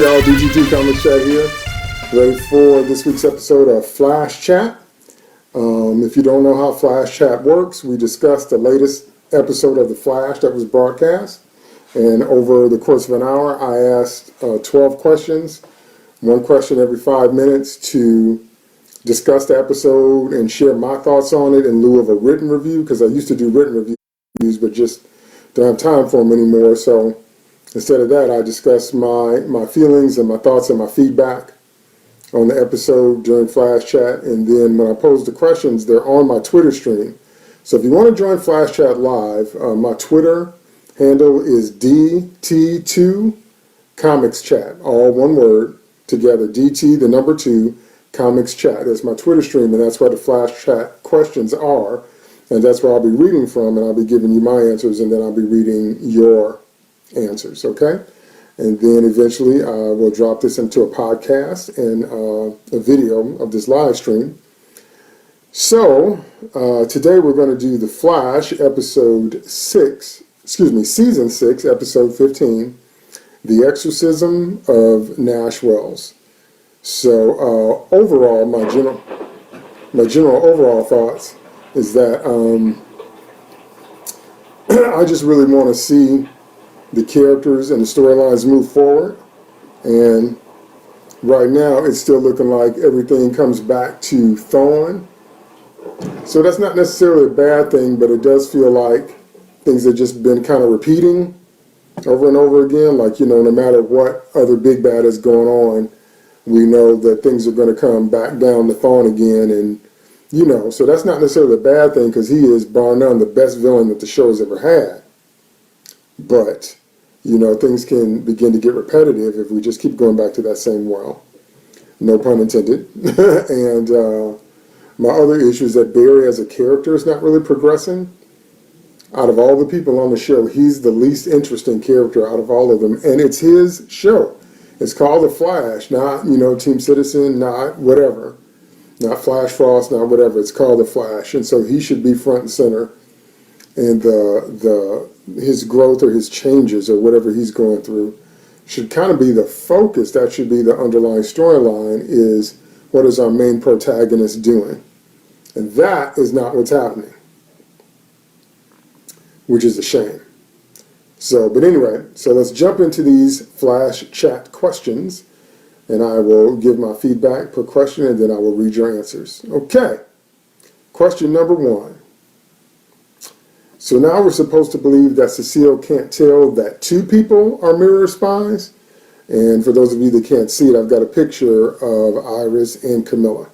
y'all? DGT Comic Chat here, ready for this week's episode of FlashChat. If you don't know how FlashChat works, we discussed the latest episode of The Flash that was broadcast, and over the course of an hour, I asked 12 questions, one question every 5 minutes, to discuss the episode and share my thoughts on it in lieu of a written review, because I used to do written reviews, but just don't have time for them anymore. So instead of that, I discuss my feelings and my thoughts and my feedback on the episode during Flash Chat. And then when I pose the questions, they're on my Twitter stream. So if you want to join Flash Chat live, my Twitter handle is DT2 Comics Chat, all one word together, DT, the number 2, Comics Chat. That's my Twitter stream, and that's where the Flash Chat questions are. And that's where I'll be reading from, and I'll be giving you my answers, and then I'll be reading your answers, okay? And then eventually we'll drop this into a podcast and a video of this live stream. So today we're going to do The Flash, season 6, episode 15, The Exorcism of Nash Wells. So overall, my general overall thoughts is that I just really want to see the characters and the storylines move forward, and right now it's still looking like everything comes back to Thawne. So that's not necessarily a bad thing, but it does feel like things have just been kind of repeating over and over again. Like, you know, no matter what other big bad is going on, we know that things are going to come back down to Thawne again, and you know, so that's not necessarily a bad thing, because he is, bar none, the best villain that the show has ever had. But you know, things can begin to get repetitive if we just keep going back to that same well. No pun intended. And my other issue is that Barry as a character is not really progressing. Out of all the people on the show, he's the least interesting character out of all of them. And it's his show. It's called The Flash, not, you know, Team Citizen, not whatever. Not Flash Frost, not whatever. It's called The Flash. And so he should be front and center. And his growth or his changes or whatever he's going through should kind of be the focus. That should be the underlying storyline, is what is our main protagonist doing? And that is not what's happening, which is a shame. So, but anyway, so let's jump into these Flash Chat questions, and I will give my feedback per question, and then I will read your answers. Okay, question number 1. So now we're supposed to believe that Cecile can't tell that 2 people are mirror spies. And for those of you that can't see it, I've got a picture of Iris and Camilla.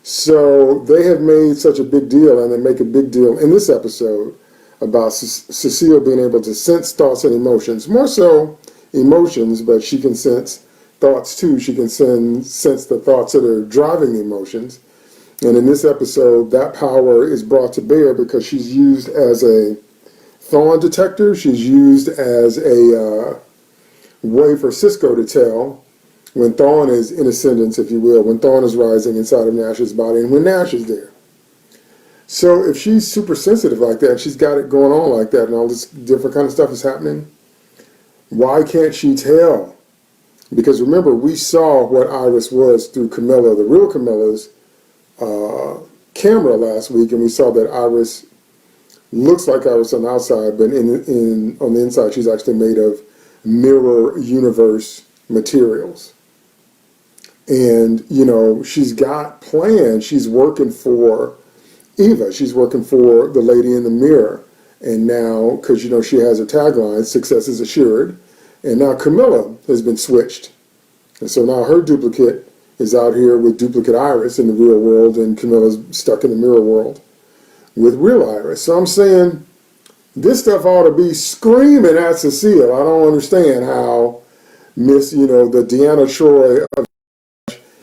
So they have made such a big deal, and they make a big deal in this episode about Cecile being able to sense thoughts and emotions. More so emotions, but she can sense thoughts too. She can sense the thoughts that are driving the emotions. And in this episode, that power is brought to bear because she's used as a Thawne detector. She's used as a way for Cisco to tell when Thawne is in ascendance, if you will, when Thawne is rising inside of Nash's body, and when Nash is there. So if she's super sensitive like that, she's got it going on like that, and all this different kind of stuff is happening, why can't she tell? Because remember, we saw what Iris was through Camilla, the real Camilla's camera last week, and we saw that Iris looks like Iris on the outside, but on the inside she's actually made of mirror universe materials. And you know, she's got plans. She's working for Eva. She's working for the lady in the mirror. And now, because you know she has a tagline, "Success is assured," and now Camilla has been switched, and so now her duplicate is out here with duplicate Iris in the real world, and Camilla's stuck in the mirror world with real Iris. So I'm saying this stuff ought to be screaming at Cecile. I don't understand how Miss, you know, the Deanna Troy of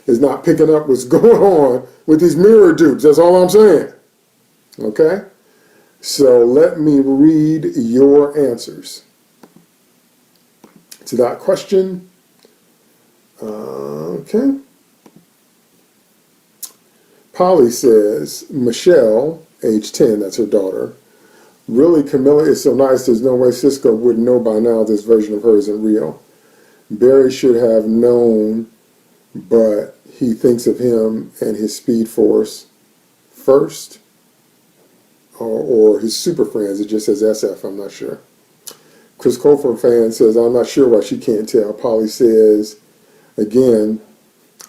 is not picking up what's going on with these mirror dupes. That's all I'm saying. Okay? So let me read your answers to that question. Okay. Polly says, Michelle, age 10, that's her daughter, really, Camilla is so nice, there's no way Cisco wouldn't know by now this version of her isn't real. Barry should have known, but he thinks of him and his Speed Force first, or his super friends. It just says SF, I'm not sure. Chris Colford fan says, I'm not sure why she can't tell. Polly says, again,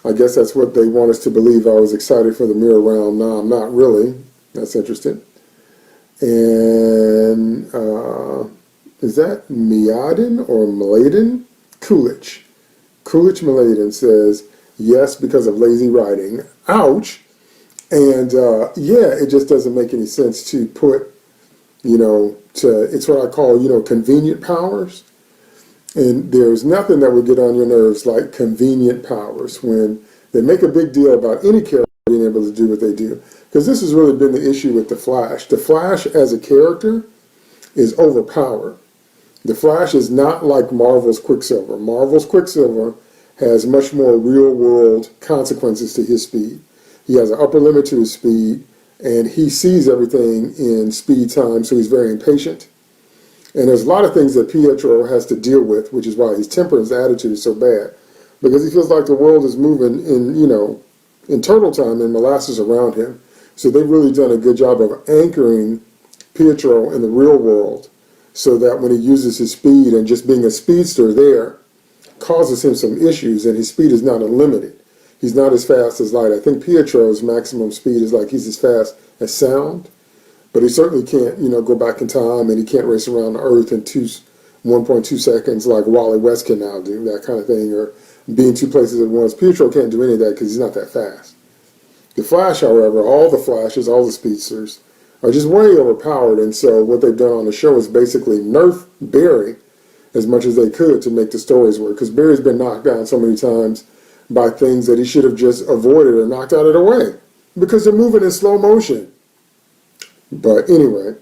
I guess that's what they want us to believe. I was excited for the mirror round. No, I'm not really. That's interesting. And is that Mladen or Mladen? Coolidge. Coolidge Mladen says, yes, because of lazy writing. Ouch. And yeah, it just doesn't make any sense to put, it's what I call, convenient powers. And there's nothing that would get on your nerves like convenient powers when they make a big deal about any character being able to do what they do. Because this has really been the issue with the Flash. The Flash as a character is overpowered. The Flash is not like Marvel's Quicksilver. Marvel's Quicksilver has much more real-world consequences to his speed. He has an upper limit to his speed, and he sees everything in speed time, so he's very impatient. And there's a lot of things that Pietro has to deal with, which is why his temper and his attitude is so bad. Because he feels like the world is moving in total time and molasses around him. So they've really done a good job of anchoring Pietro in the real world so that when he uses his speed and just being a speedster there causes him some issues, and his speed is not unlimited. He's not as fast as light. I think Pietro's maximum speed is like he's as fast as sound. But he certainly can't, go back in time, and he can't race around the Earth in 1.2 seconds like Wally West can now do, that kind of thing, or be in two places at once. Pietro can't do any of that because he's not that fast. The Flash, however, all the Flashes, all the speedsters, are just way overpowered, and so what they've done on the show is basically nerf Barry as much as they could to make the stories work, because Barry's been knocked down so many times by things that he should have just avoided or knocked out of the way, because they're moving in slow motion. But anyway,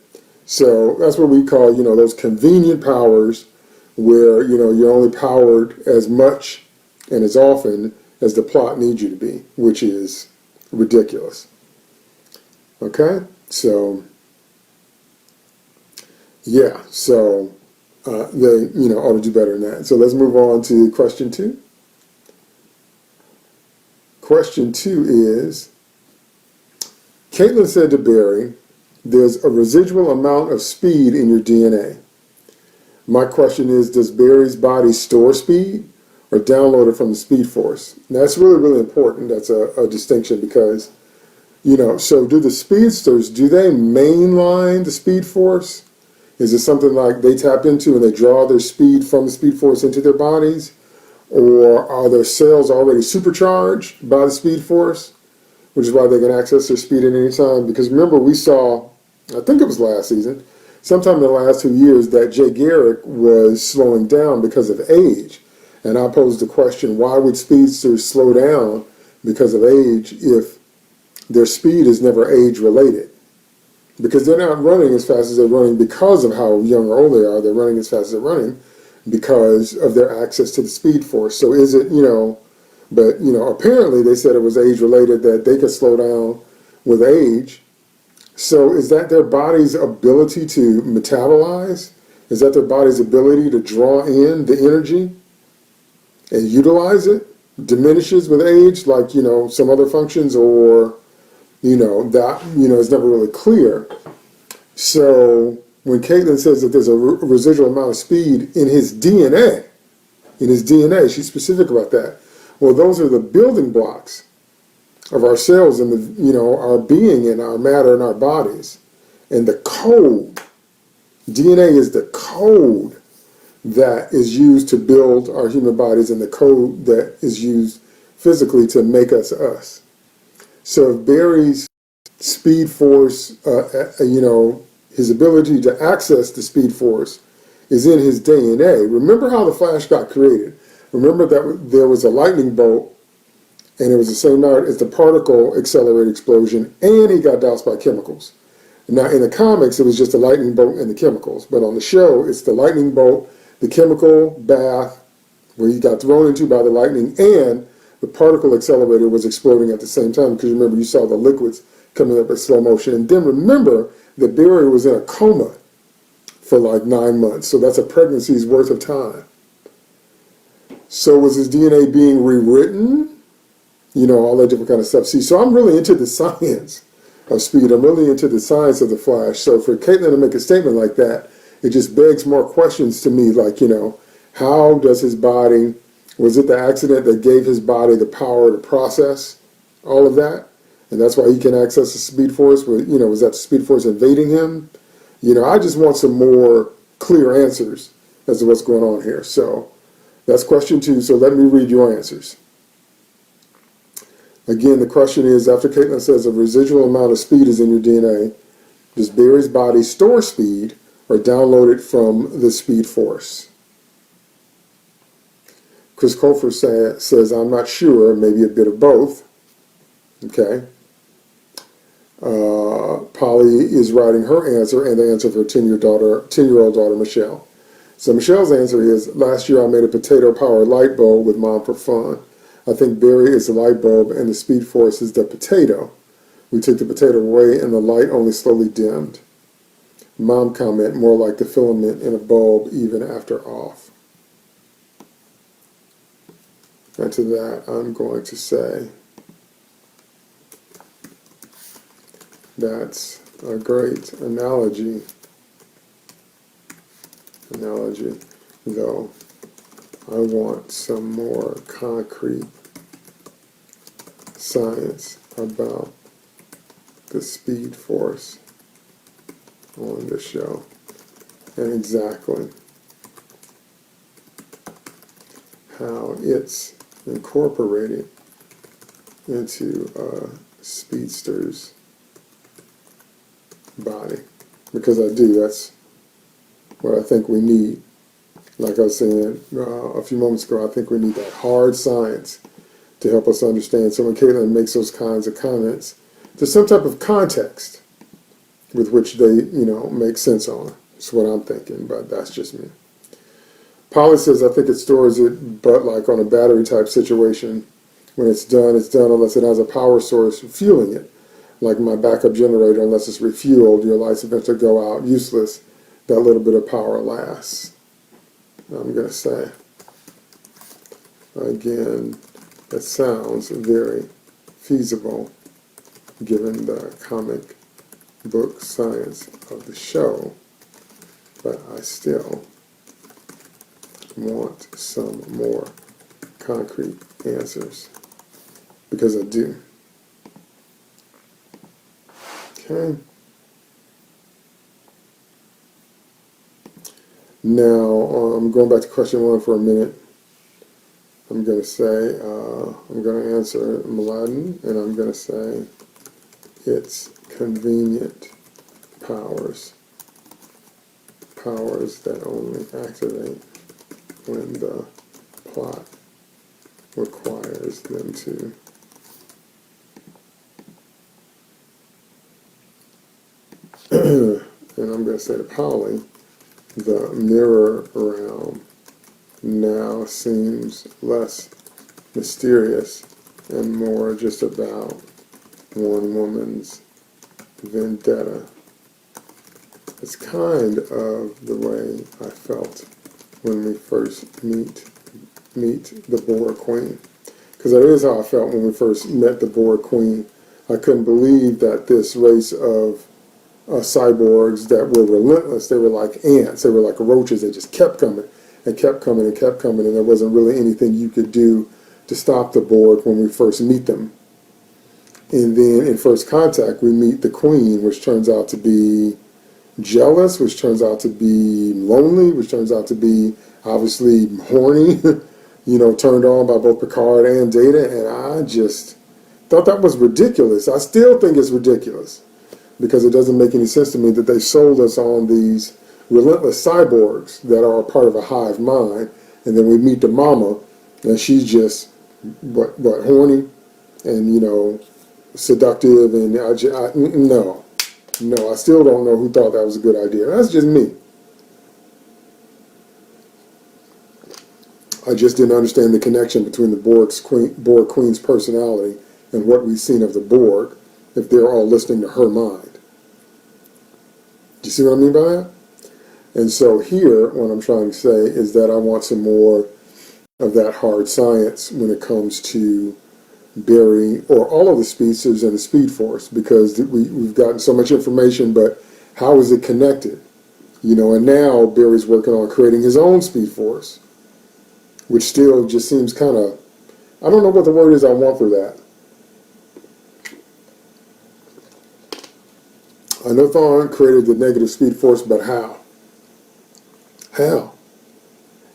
so that's what we call, those convenient powers where, you're only powered as much and as often as the plot needs you to be, which is ridiculous. Okay? So, yeah, so they, ought to do better than that. So let's move on to question 2. Question 2 is, Caitlin said to Barry, there's a residual amount of speed in your DNA. My question is, does Barry's body store speed or download it from the Speed Force? And that's really, really important. That's a distinction because, so do the speedsters, do they mainline the Speed Force? Is it something like they tap into and they draw their speed from the Speed Force into their bodies? Or are their cells already supercharged by the Speed Force, which is why they can access their speed at any time? Because remember, we saw, I think it was last season, sometime in the last 2 years, that Jay Garrick was slowing down because of age. And I posed the question, why would speedsters slow down because of age if their speed is never age-related? Because they're not running as fast as they're running because of how young or old they are. They're running as fast as they're running because of their access to the Speed Force. So is it, but, apparently they said it was age-related, that they could slow down with age. So is that their body's ability to metabolize? Is that their body's ability to draw in the energy and utilize it diminishes with age, like, some other functions, or, that, is never really clear. So when Caitlin says that there's a residual amount of speed in his DNA, she's specific about that. Well, those are the building blocks of our cells and our being and our matter and our bodies. And the code, DNA is the code that is used to build our human bodies and the code that is used physically to make us us. So if Barry's Speed Force, his ability to access the Speed Force is in his DNA. Remember how the Flash got created. Remember that there was a lightning bolt, and it was the same night as the particle accelerated explosion, and he got doused by chemicals. Now, in the comics, it was just a lightning bolt and the chemicals. But on the show, it's the lightning bolt, the chemical bath, where he got thrown into by the lightning, and the particle accelerator was exploding at the same time, because remember, you saw the liquids coming up in slow motion. And then remember that Barry was in a coma for like 9 months. So that's a pregnancy's worth of time. So was his DNA being rewritten? You know, all that different kind of stuff. See, so I'm really into the science of speed. I'm really into the science of the Flash. So for Caitlin to make a statement like that, it just begs more questions to me, like, you know, how does his body, was it the accident that gave his body the power to process all of that? And that's why he can access the Speed Force? You know, was that the Speed Force invading him? You know, I just want some more clear answers as to what's going on here. So that's question 2. So let me read your answers. Again, the question is, after Caitlin says a residual amount of speed is in your DNA, does Barry's body store speed or download it from the Speed Force? Chris Colfer says, I'm not sure, maybe a bit of both. Okay. Polly is writing her answer and the answer of her 10-year-old daughter, Michelle. So Michelle's answer is, last year I made a potato-powered light bulb with Mom for fun. I think Barry is the light bulb and the Speed Force is the potato. We took the potato away and the light only slowly dimmed. Mom comment, more like the filament in a bulb even after off. And to that, I'm going to say, that's a great analogy, though I want some more concrete science about the Speed Force on the show and exactly how it's incorporated into a speedster's body, because I do. That's what I think we need. Like I was saying a few moments ago, I think we need that hard science to help us understand. So when Caitlin makes those kinds of comments, there's some type of context with which they, you know, make sense on. That's what I'm thinking, but that's just me. Polly says, I think it stores it, but like on a battery type situation, when it's done unless it has a power source fueling it. Like my backup generator, unless it's refueled, your lights eventually go out, useless. That little bit of power lasts. I'm going to say, again, that sounds very feasible given the comic book science of the show, but I still want some more concrete answers, because I do. Okay. Now, I'm going back to question 1 for a minute. I'm going to say, I'm going to answer Mladen, and I'm going to say it's convenient powers that only activate when the plot requires them to. And I'm going to say to Polly, the mirror realm now seems less mysterious and more just about one woman's vendetta. It's kind of the way I felt when we first meet the Boar Queen. Because that is how I felt when we first met the Boar Queen. I couldn't believe that this race of cyborgs that were relentless, they were like ants, they were like roaches, they just kept coming and kept coming and kept coming, and there wasn't really anything you could do to stop the Borg when we first meet them. And then in First Contact, we meet the Queen, which turns out to be jealous, which turns out to be lonely, which turns out to be obviously horny, you know, turned on by both Picard and Data, and I just thought that was ridiculous. I still think it's ridiculous, because it doesn't make any sense to me that they sold us on these relentless cyborgs that are a part of a hive mind, and then we meet the mama, and she's just, what horny, and, you know, seductive, and no, I still don't know who thought that was a good idea. That's just me. I just didn't understand the connection between the Borg Queen's personality and what we've seen of the Borg, if they're all listening to her mind. Do you see what I mean by that? And so here, what I'm trying to say is that I want some more of that hard science when it comes to Barry or all of the speedsters and the Speed Force, because we've gotten so much information, but how is it connected? You know, and now Barry's working on creating his own Speed Force, which still just seems kind of, I don't know what the word is I want for that. I know Thawne created the negative Speed Force, but how? How?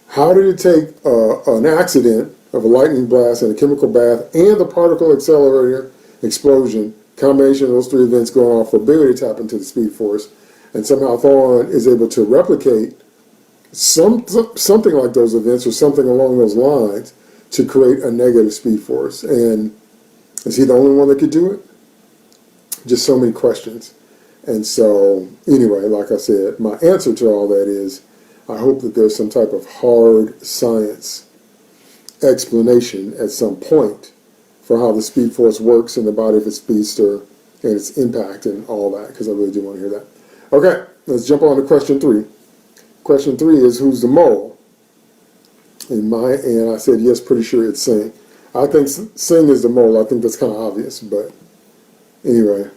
How did it take an accident of a lightning blast and a chemical bath and the particle accelerator explosion, combination of those three events going off for Barry to tap into the Speed Force, and somehow Thawne is able to replicate something like those events or something along those lines to create a negative Speed Force? And is he the only one that could do it? Just so many questions. And so, anyway, like I said, my answer to all that is I hope that there's some type of hard science explanation at some point for how the Speed Force works in the body of a speedster and its impact and all that, because I really do want to hear that. Okay, let's jump on to question 3. Question 3 is, who's the mole? And I said, yes, pretty sure it's Singh. I think Singh is the mole. I think that's kind of obvious, but anyway.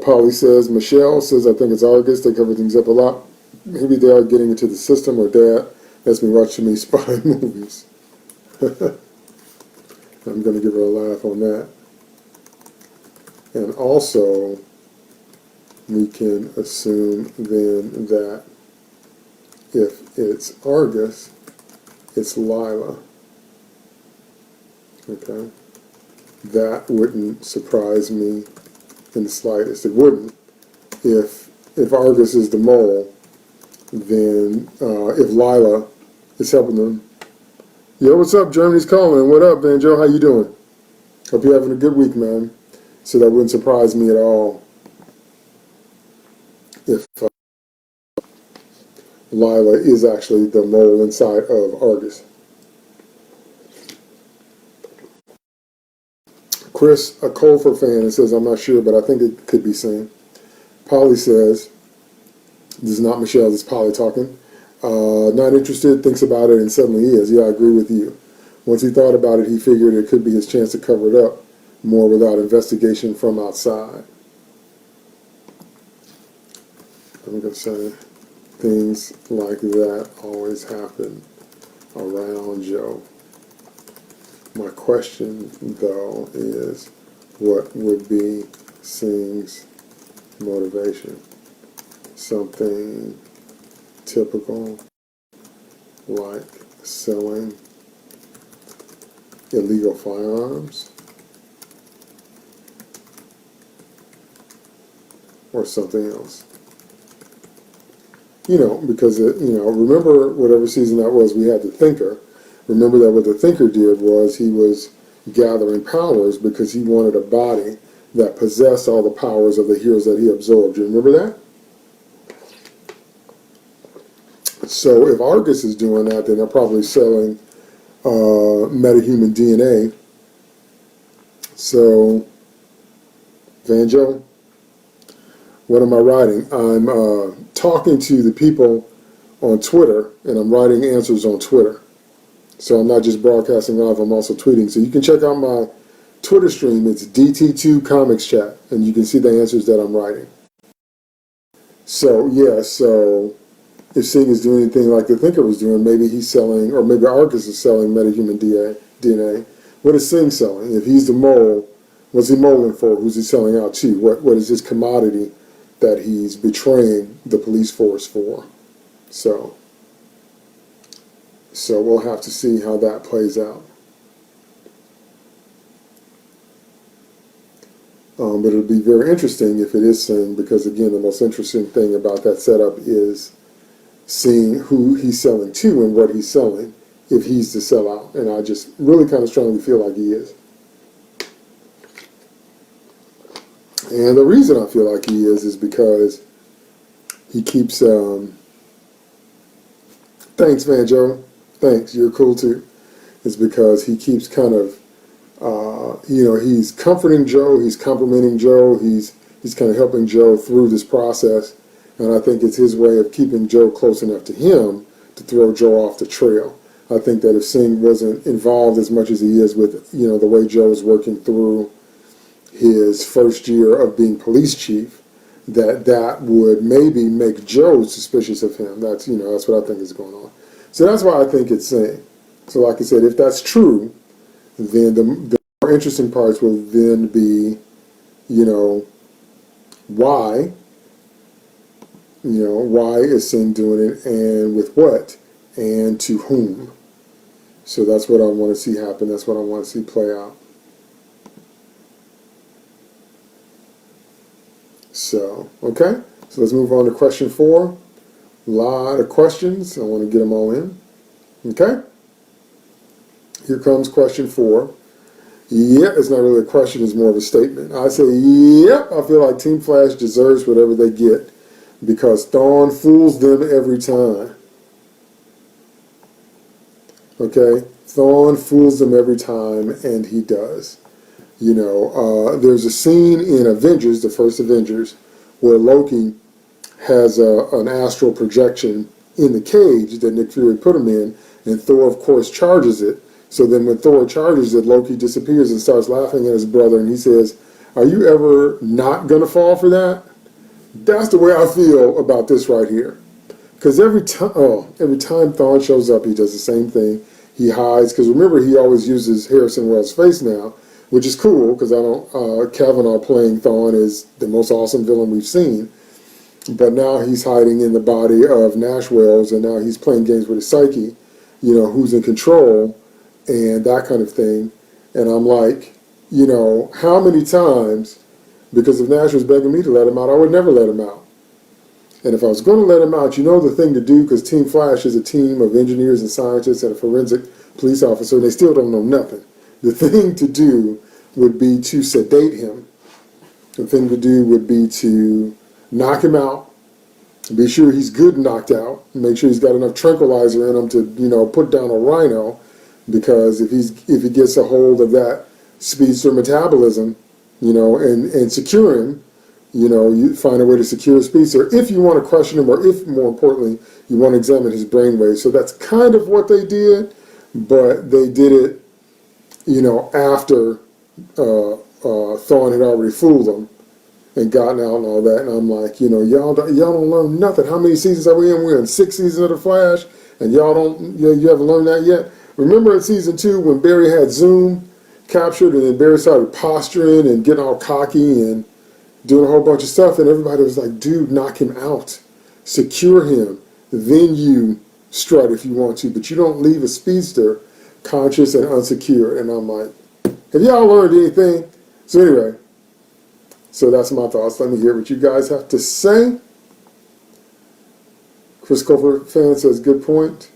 Polly says, Michelle says, I think it's August. They cover things up a lot. Maybe they are getting into the system, or Dad lets me watch too many spy movies. I'm going to give her a laugh on that. And also, we can assume then that if it's Argus, it's Lila. Okay? That wouldn't surprise me in the slightest. It wouldn't. If Argus is the mole, then if Lila is helping them. Yo, what's up? Germany's calling. What up, Banjo? How you doing? Hope you're having a good week, man. So that wouldn't surprise me at all if Lila is actually the mole inside of Argus. Chris, a Colfer fan, and says, I'm not sure, but I think it could be seen. Polly says, this is not Michelle, this is Polly talking. Not interested, thinks about it, and suddenly he is. Yeah, I agree with you. Once he thought about it, he figured it could be his chance to cover it up more without investigation from outside. I'm going to say things like that always happen around Joe. My question, though, is what would be Singh's motivation? Something typical, like selling illegal firearms? Or something else? You know, because, remember whatever season that was, we had the Thinker. Remember that what the Thinker did was he was gathering powers because he wanted a body that possessed all the powers of the heroes that he absorbed. Do you remember that? So if Argus is doing that, then they're probably selling metahuman DNA. So, Vanjo, what am I writing? I'm talking to the people on Twitter, and I'm writing answers on Twitter. So I'm not just broadcasting live, I'm also tweeting. So you can check out my Twitter stream. It's DT2 Comics Chat, and you can see the answers that I'm writing. So, yeah, so if Singh is doing anything like the Thinker was doing, maybe he's selling, or maybe Argus is selling metahuman DNA. What is Singh selling? If he's the mole, what's he moling for? Who's he selling out to? What is his commodity that he's betraying the police force for? So we'll have to see how that plays out. But it'll be very interesting if it is Singh, because again, the most interesting thing about that setup is seeing who he's selling to and what he's selling, if he's the sellout. And I just really kind of strongly feel like he is. And the reason I feel like he is because he keeps, thanks, man, Joe. Thanks, you're cool too. It's because he keeps kind of, he's comforting Joe, he's complimenting Joe, he's kind of helping Joe through this process. And I think it's his way of keeping Joe close enough to him to throw Joe off the trail. I think that if Singh wasn't involved as much as he is with, the way Joe is working through his first year of being police chief, that would maybe make Joe suspicious of him. That's what I think is going on. So that's why I think it's Singh. So like I said, if that's true, then the more interesting parts will then be, why is Singh doing it, and with what, and to whom. So that's what I want to see happen. That's what I want to see play out. So, okay. So let's move on to question 4. A lot of questions. I want to get them all in. Okay. Here comes question 4. Yeah, it's not really a question. It's more of a statement. I say, yep, I feel like Team Flash deserves whatever they get because Thawne fools them every time. Okay, Thawne fools them every time, and he does. There's a scene in Avengers, the first Avengers, where Loki has an astral projection in the cage that Nick Fury put him in, and Thor, of course, charges it. So then when Thor charges it, Loki disappears and starts laughing at his brother, and he says, "Are you ever not going to fall for that?" That's the way I feel about this right here. Because every time Thawne shows up, he does the same thing. He hides, because remember, he always uses Harrison Wells' face now, which is cool, because Kavanaugh playing Thawne is the most awesome villain we've seen. But now he's hiding in the body of Nash Wells, and now he's playing games with his psyche, who's in control, and that kind of thing. And I'm like, how many times, because if Nash was begging me to let him out, I would never let him out. And if I was going to let him out, the thing to do, because Team Flash is a team of engineers and scientists and a forensic police officer, they still don't know nothing. The thing to do would be to sedate him. The thing to do would be to knock him out, be sure he's good knocked out, make sure he's got enough tranquilizer in him to, put down a rhino, because if he gets a hold of that speedster metabolism, and secure him, you find a way to secure a speedster if you want to question him, or if, more importantly, you want to examine his brainwaves. So that's kind of what they did, but they did it, after Thawne had already fooled them and gotten out and all that. And I'm like, y'all don't learn nothing. How many seasons are we in? We're in 6 seasons of The Flash, and you haven't learned that yet. Remember in season 2 when Barry had Zoom captured, and then Barry started posturing and getting all cocky and doing a whole bunch of stuff, and everybody was like, dude, knock him out. Secure him. Then you strut if you want to, but you don't leave a speedster conscious and unsecured. And I'm like, have y'all learned anything? So anyway, so that's my thoughts. Let me hear what you guys have to say. Chris Cofer fan says, good point.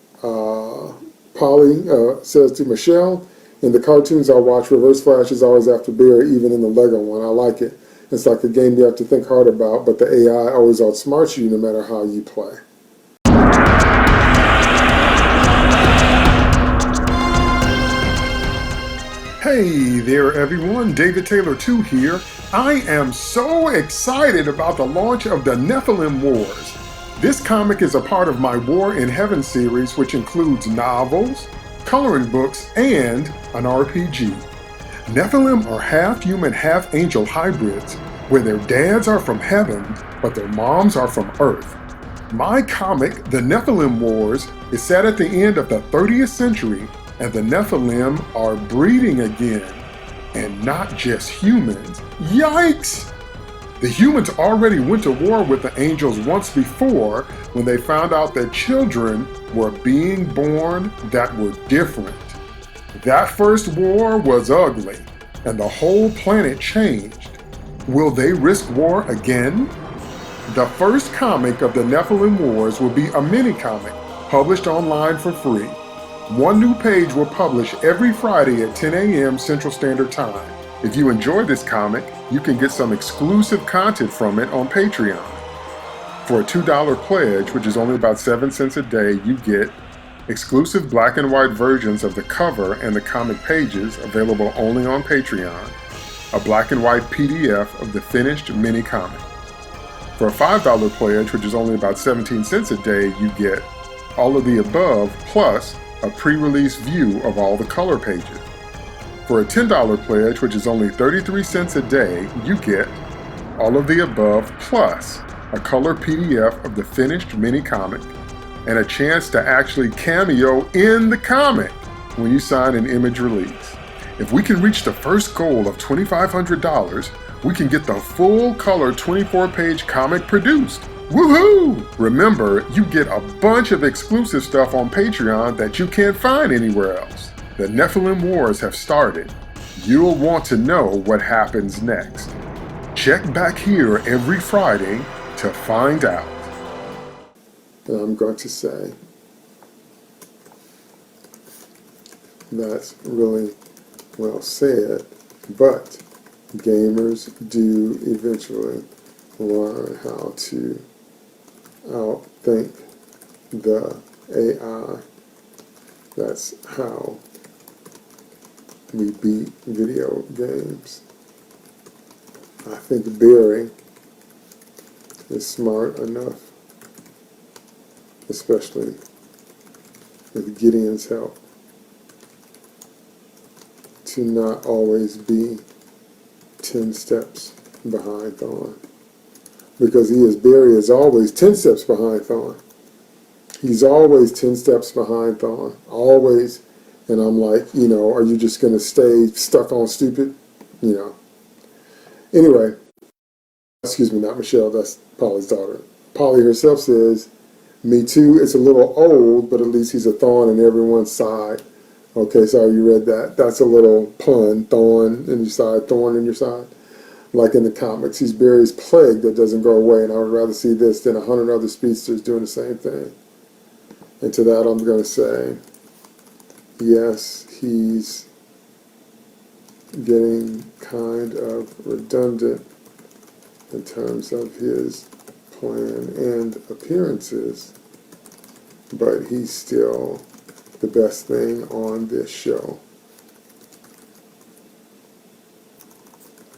Polly says to Michelle, in the cartoons I watch, Reverse Flash is always after Barry, even in the Lego one. I like it. It's like a game you have to think hard about, but the AI always outsmarts you no matter how you play. Hey there everyone, David Taylor 2 here. I am so excited about the launch of the Nephilim Wars. This comic is a part of my War in Heaven series, which includes novels, coloring books, and an RPG. Nephilim are half-human, half-angel hybrids, where their dads are from heaven, but their moms are from Earth. My comic, The Nephilim Wars, is set at the end of the 30th century, and the Nephilim are breeding again, and not just humans. Yikes! The humans already went to war with the angels once before when they found out that children were being born that were different. That first war was ugly, and the whole planet changed. Will they risk war again? The first comic of the Nephilim Wars will be a mini-comic published online for free. One new page will publish every Friday at 10 a.m. Central Standard Time. If you enjoy this comic, you can get some exclusive content from it on Patreon. For a $2 pledge, which is only about 7 cents a day, you get exclusive black and white versions of the cover and the comic pages available only on Patreon, a black and white PDF of the finished mini-comic. For For a $5 pledge, which is only about 17 cents a day, you get all of the above plus a pre-release view of all the color pages. For a $10 pledge, which is only 33 cents a day, you get all of the above plus a color PDF of the finished mini comic and a chance to actually cameo in the comic when you sign an image release. If we can reach the first goal of $2,500, we can get the full color 24-page comic produced. Woohoo! Remember, you get a bunch of exclusive stuff on Patreon that you can't find anywhere else. The Nephilim Wars have started. You'll want to know what happens next. Check back here every Friday to find out. And I'm going to say, that's really well said, but gamers do eventually learn how to outthink the AI. That's how we beat video games. I think Barry is smart enough, especially with Gideon's help, to not always be 10 steps behind Thawne. Because Barry is always 10 steps behind Thawne. He's always 10 steps behind Thawne. Always. And I'm like, are you just going to stay stuck on stupid? Anyway, excuse me, not Michelle, that's Polly's daughter. Polly herself says, me too, it's a little old, but at least he's a thorn in everyone's side. Okay, sorry you read that. That's a little pun, thorn in your side, thorn in your side. Like in the comics, he's Barry's plague that doesn't go away, and I would rather see this than 100 other speedsters doing the same thing. And to that I'm going to say, yes, he's getting kind of redundant in terms of his plan and appearances, but he's still the best thing on this show.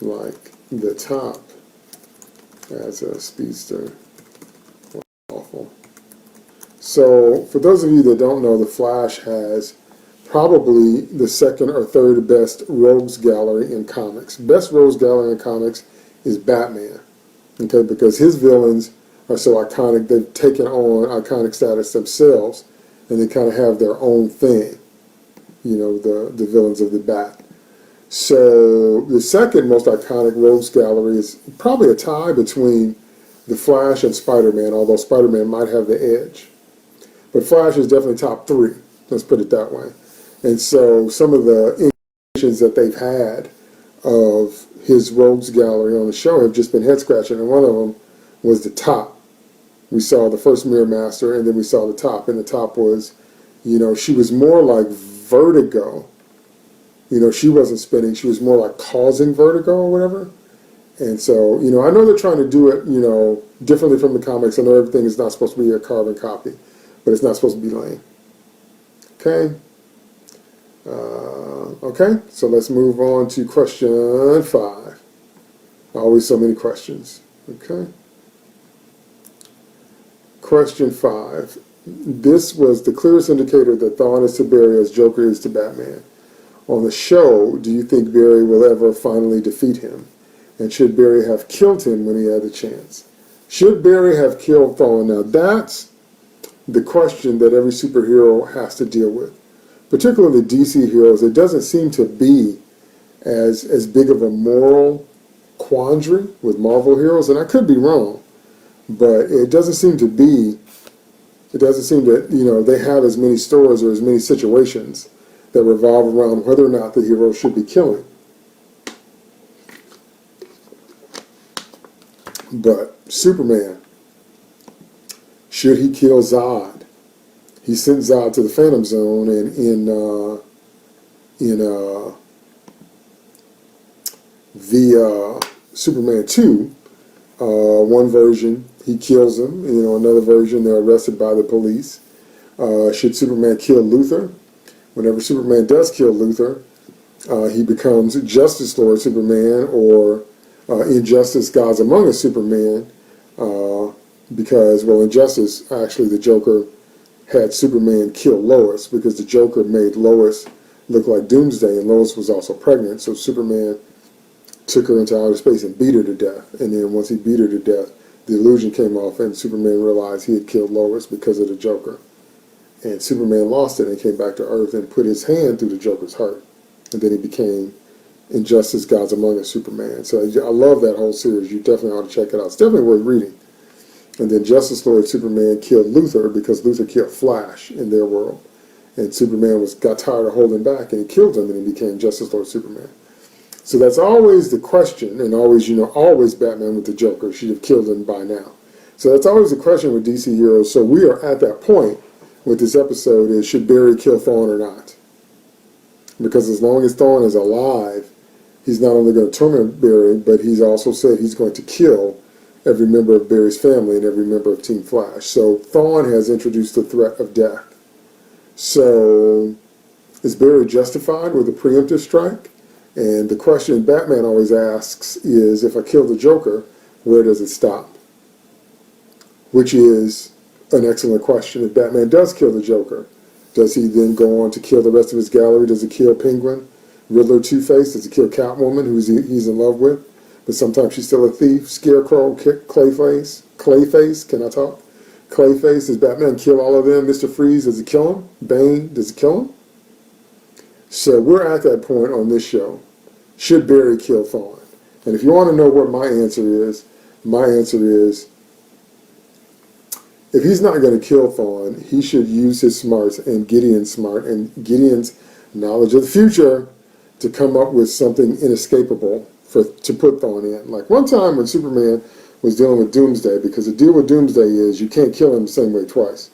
Like the top as a speedster. Awful. So, for those of you that don't know, The Flash has probably the second or third best rogues gallery in comics. Best rogues gallery in comics is Batman. Okay, because his villains are so iconic, they've taken on iconic status themselves, and they kind of have their own thing, the villains of the Bat. So the second most iconic rogues gallery is probably a tie between The Flash and Spider-Man, although Spider-Man might have the edge. But Flash is definitely top 3, let's put it that way. And so some of the incarnations that they've had of his rogues gallery on the show have just been head-scratching, and one of them was the top. We saw the first Mirror Master, and then we saw the top, and the top was, she was more like Vertigo. She wasn't spinning, she was more like causing vertigo or whatever. And so, I know they're trying to do it, differently from the comics. I know everything is not supposed to be a carbon copy, but it's not supposed to be lame. Okay? Okay, so let's move on to question 5. Always so many questions. Okay? Question 5. This was the clearest indicator that Thawne is to Barry as Joker is to Batman. On the show, do you think Barry will ever finally defeat him? And should Barry have killed him when he had the chance? Should Barry have killed Thawne? Now that's the question that every superhero has to deal with. Particularly DC heroes, it doesn't seem to be as big of a moral quandary with Marvel heroes, and I could be wrong, but it doesn't seem to be, that, they have as many stories or as many situations that revolve around whether or not the hero should be killing. But Superman, should he kill Zod? He sent Zod to the Phantom Zone, and in the Superman 2, one version he kills him. Another version they're arrested by the police. Should Superman kill Luthor? Whenever Superman does kill Luthor, he becomes Justice Lord Superman, or Injustice Gods Among Us Superman, because, well, in Justice, actually, the Joker had Superman kill Lois because the Joker made Lois look like Doomsday, and Lois was also pregnant, so Superman took her into outer space and beat her to death. And then once he beat her to death, the illusion came off, and Superman realized he had killed Lois because of the Joker. And Superman lost it and came back to Earth and put his hand through the Joker's heart. And then he became Injustice Gods Among Us Superman. So I love that whole series. You definitely ought to check it out. It's definitely worth reading. And then Justice Lord Superman killed Luthor because Luthor killed Flash in their world. And Superman got tired of holding back, and he killed him, and he became Justice Lord Superman. So that's always the question, and always, always Batman with the Joker. Should have killed him by now. So that's always the question with DC heroes. So we are at that point with this episode is, should Barry kill Thawne or not? Because as long as Thawne is alive, he's not only going to torment Barry, but he's also said he's going to kill every member of Barry's family and every member of Team Flash. So Thawne has introduced the threat of death. So is Barry justified with a preemptive strike? And the question Batman always asks is, if I kill the Joker, where does it stop? Which is an excellent question. If Batman does kill the Joker, does he then go on to kill the rest of his gallery? Does he kill Penguin, Riddler, Two-Face? Does he kill Catwoman, who he's in love with, but sometimes she's still a thief? Scarecrow, Clayface, can I talk? Clayface, does Batman kill all of them? Mr. Freeze, does he kill him? Bane, does he kill him? So we're at that point on this show. Should Barry kill Thawne? And if you want to know what my answer is, if he's not going to kill Thawne, he should use his smarts and Gideon's knowledge of the future to come up with something inescapable to put Thawne in. Like one time when Superman was dealing with Doomsday, because the deal with Doomsday is you can't kill him the same way twice.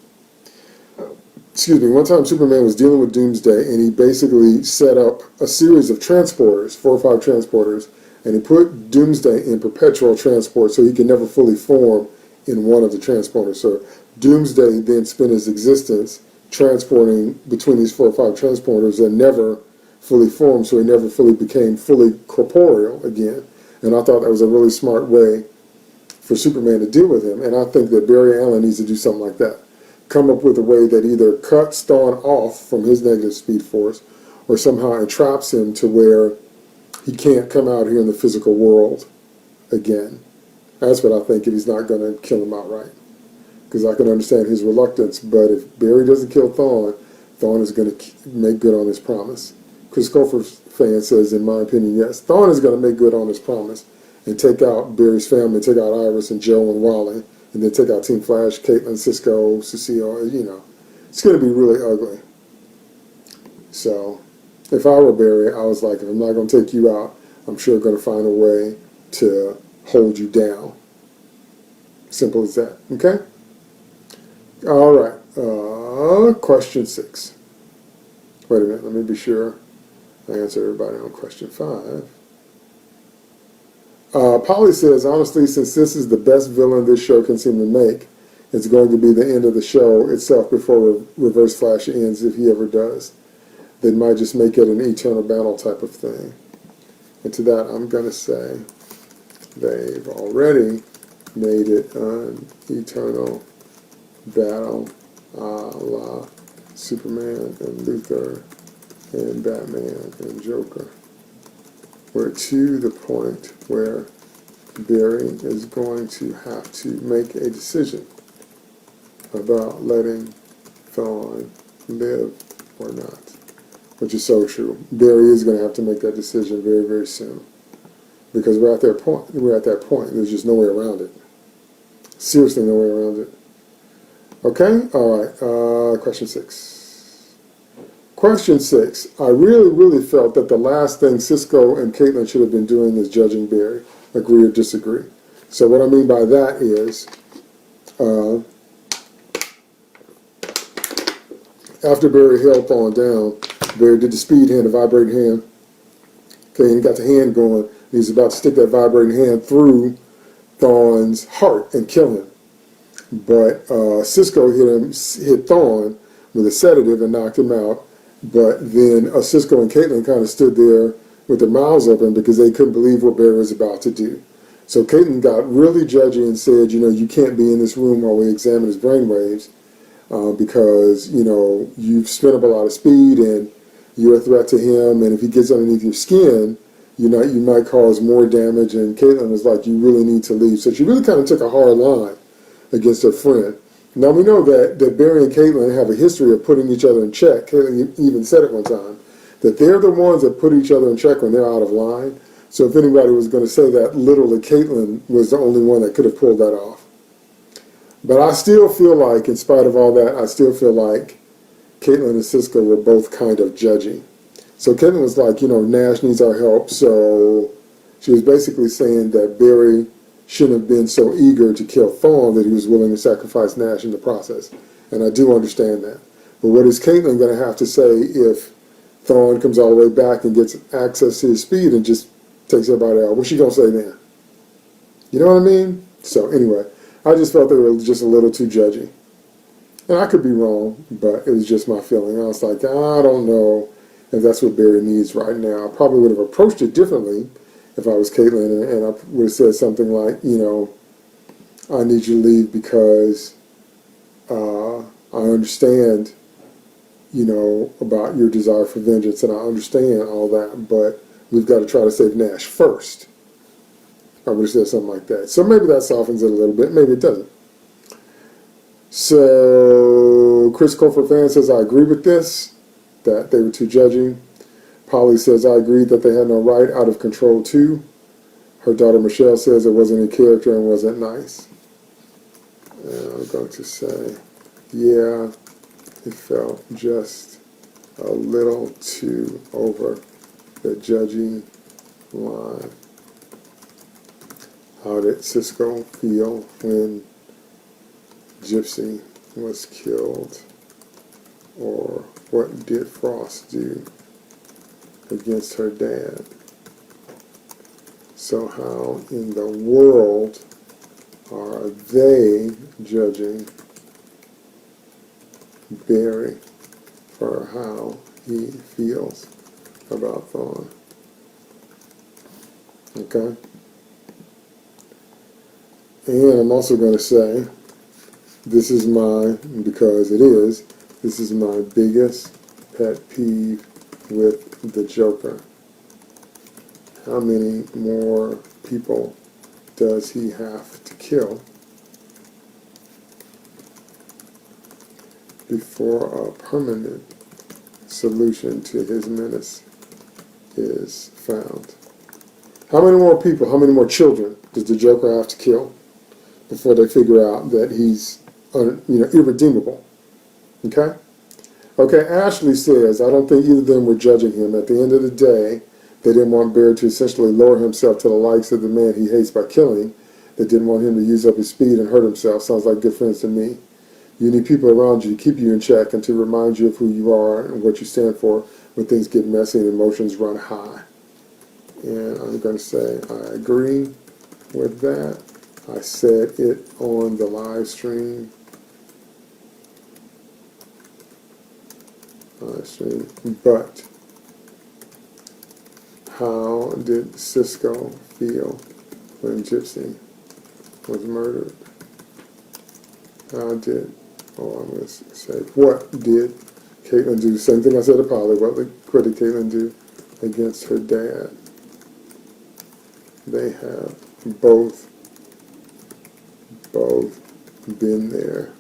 One time Superman was dealing with Doomsday, and he basically set up a series of transporters, 4 or 5 transporters, and he put Doomsday in perpetual transport so he could never fully form in one of the transporters. So Doomsday then spent his existence transporting between these 4 or 5 transporters and never fully formed, so he never fully became fully corporeal again. And I thought that was a really smart way for Superman to deal with him. And I think that Barry Allen needs to do something like that. Come up with a way that either cuts Thawne off from his negative speed force or somehow entraps him to where he can't come out here in the physical world again. That's what I think, if he's not going to kill him outright. Because I can understand his reluctance, but if Barry doesn't kill Thawne, Thawne is going to make good on his promise. Chris Colfer's fan says, in my opinion, yes, Thawne is going to make good on his promise and take out Barry's family, take out Iris and Joe and Wally, and then take out Team Flash, Caitlin, Cisco, Cecile, It's going to be really ugly. So, if I were Barry, I was like, if I'm not going to take you out, I'm sure going to find a way to hold you down. Simple as that, okay? All right, question 6. Wait a minute, let me be sure I answer everybody on question 5. Polly says, honestly, since this is the best villain this show can seem to make, it's going to be the end of the show itself before Reverse Flash ends, if he ever does. They might just make it an eternal battle type of thing. And to that, I'm going to say they've already made it an eternal battle a la Superman and Luthor and Batman and Joker. We're to the point where Barry is going to have to make a decision about letting Thawne live or not, which is so true. Barry is going to have to make that decision very, very soon, because we're at that point. There's just no way around it. Seriously, no way around it. Okay? All right. Question 6. Question 6. I really, really felt that the last thing Cisco and Caitlin should have been doing is judging Barry. Agree or disagree? So what I mean by that is, after Barry held Thawne down, Barry did the speed hand, the vibrating hand. Okay, and he got the hand going. He's about to stick that vibrating hand through Thawne's heart and kill him. But Cisco hit Thawne with a sedative and knocked him out. But then Cisco and Caitlin kind of stood there with their mouths open because they couldn't believe what Barry was about to do. So Caitlin got really judgy and said, you can't be in this room while we examine his brainwaves because, you've spent up a lot of speed and you're a threat to him. And if he gets underneath your skin, you might cause more damage. And Caitlin was like, you really need to leave. So she really kind of took a hard line against her friend. Now we know that Barry and Caitlin have a history of putting each other in check. Caitlin even said it one time, that they're the ones that put each other in check when they're out of line. So if anybody was going to say that, literally Caitlin was the only one that could have pulled that off. But I still feel like, in spite of all that, I still feel like Caitlin and Cisco were both kind of judgy. So Caitlin was like, Nash needs our help. So she was basically saying that Barry shouldn't have been so eager to kill Thawne that he was willing to sacrifice Nash in the process. And I do understand that. But what is Caitlin going to have to say if Thawne comes all the way back and gets access to his speed and just takes everybody out? What's she going to say then? You know what I mean? So anyway, I just felt they were just a little too judgy. And I could be wrong, but it was just my feeling. I was like, I don't know if that's what Barry needs right now. I probably would have approached it differently if I was Caitlin, and I would have said something like, I need you to leave because I understand, about your desire for vengeance, and I understand all that, but we've got to try to save Nash first. I would have said something like that. So maybe that softens it a little bit. Maybe it doesn't. So Chris Colfer fan says, I agree with this, that they were too judging. Polly says, I agree that they had no right, out of control too. Her daughter Michelle says it wasn't in character and wasn't nice. And I'm going to say, yeah, it felt just a little too over the judging line. How did Cisco feel when Gypsy was killed? Or what did Frost do against her dad? So how in the world are they judging Barry for how he feels about Thawne? Okay? And I'm also going to say, this is my biggest pet peeve with the Joker. How many more people does he have to kill before a permanent solution to his menace is found? How many more people, how many more children does the Joker have to kill before they figure out that he's irredeemable? Okay? Okay, Ashley says, I don't think either of them were judging him. At the end of the day, they didn't want Barry to essentially lower himself to the likes of the man he hates by killing. They didn't want him to use up his speed and hurt himself. Sounds like good friends to me. You need people around you to keep you in check and to remind you of who you are and what you stand for when things get messy and emotions run high. And I'm going to say I agree with that. I said it on the live stream. But how did Cisco feel when Gypsy was murdered? I'm going to say, what did Caitlin do? Same thing I said to Polly. What did Caitlin do against her dad? They have both been there.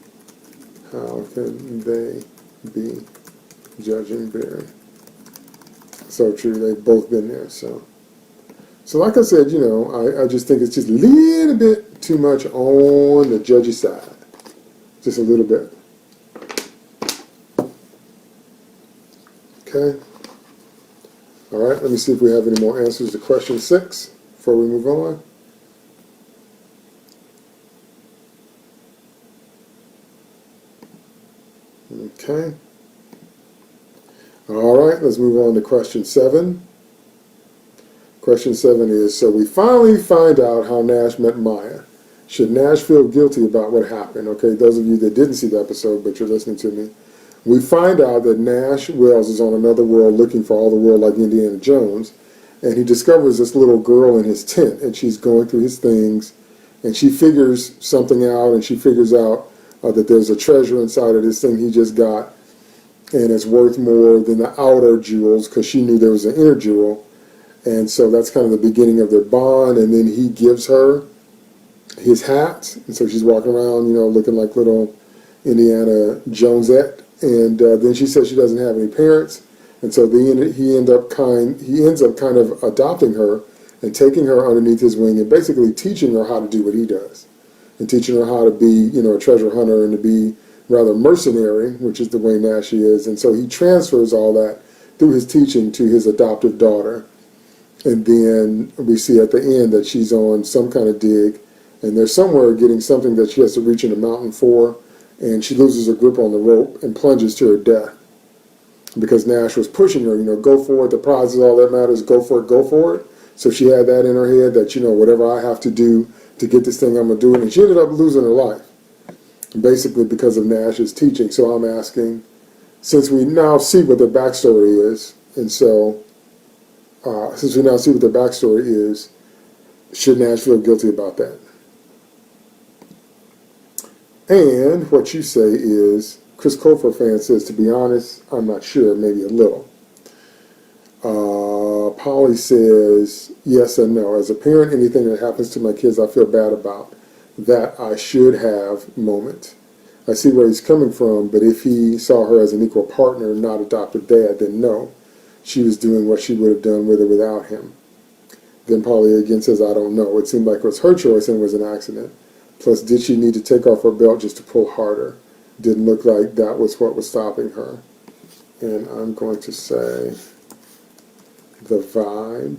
How can they be judging Barry? So true, they've both been there. So like I said, I just think it's just a little bit too much on the judgy side. Just a little bit. Okay. All right, let me see if we have any more answers to question 6 before we move on. Okay. All right, let's move on to question 7. Question 7 is, so we finally find out how Nash met Maya. Should Nash feel guilty about what happened? Okay, those of you that didn't see the episode, but you're listening to me. We find out that Nash Wells is on another world looking for all the world like Indiana Jones. and he discovers this little girl in his tent, and she's going through his things, and she figures something out, and she figures out that there's a treasure inside of this thing he just got, and it's worth more than the outer jewels, because she knew there was an inner jewel. And so that's kind of the beginning of their bond. And then he gives her his hat, and so she's walking around, looking like little Indiana Jonesette. And then she says she doesn't have any parents, and so he ends up kind of adopting her and taking her underneath his wing and basically teaching her how to do what he does, and teaching her how to be, a treasure hunter and to be rather mercenary, which is the way Nash is. And so he transfers all that through his teaching to his adoptive daughter. And then we see at the end that she's on some kind of dig, and they're somewhere getting something that she has to reach in the mountain for, and she loses her grip on the rope and plunges to her death. Because Nash was pushing her, go for it, the prize is all that matters, go for it, go for it. So she had that in her head that, whatever I have to do to get this thing, I'm going to do it. And she ended up losing her life, basically because of Nash's teaching. So I'm asking, since we now see what their backstory is, and so since we now see what their backstory is, should Nash feel guilty about that? And what you say is, Chris Colfer fan says, to be honest, I'm not sure, maybe a little. Polly says, yes and no. As a parent, anything that happens to my kids I feel bad about. That I should have moment. I see where he's coming from, but if he saw her as an equal partner, not adopted dad, then no. She was doing what she would have done with or without him. Then Polly again says, I don't know. It seemed like it was her choice and it was an accident. Plus, did she need to take off her belt just to pull harder? Didn't look like that was what was stopping her. And I'm going to say the vibe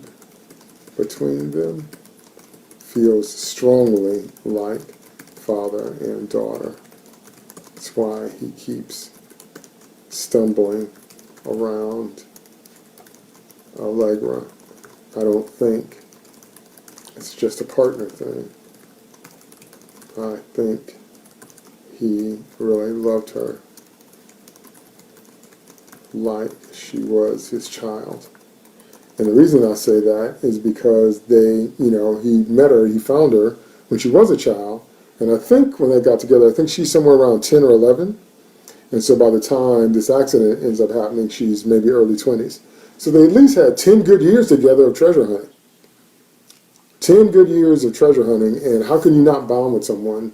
between them feels strongly like father and daughter. That's why he keeps stumbling around Allegra. I don't think it's just a partner thing. I think he really loved her like she was his child. And the reason I say that is because he met her, he found her when she was a child, and I think when they got together, I think she's somewhere around 10 or 11, and so by the time this accident ends up happening, she's maybe early 20s. So they at least had 10 good years together of treasure hunting. 10 good years of treasure hunting, and how can you not bond with someone,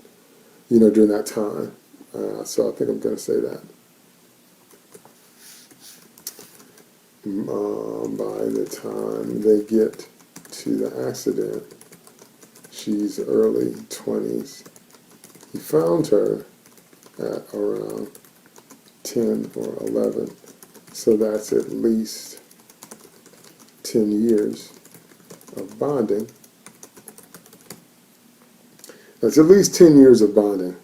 during that time? So I think I'm going to say that. By the time they get to the accident, she's early 20s. He found her at around 10 or 11, so that's at least 10 years of bonding. That's at least 10 years of bonding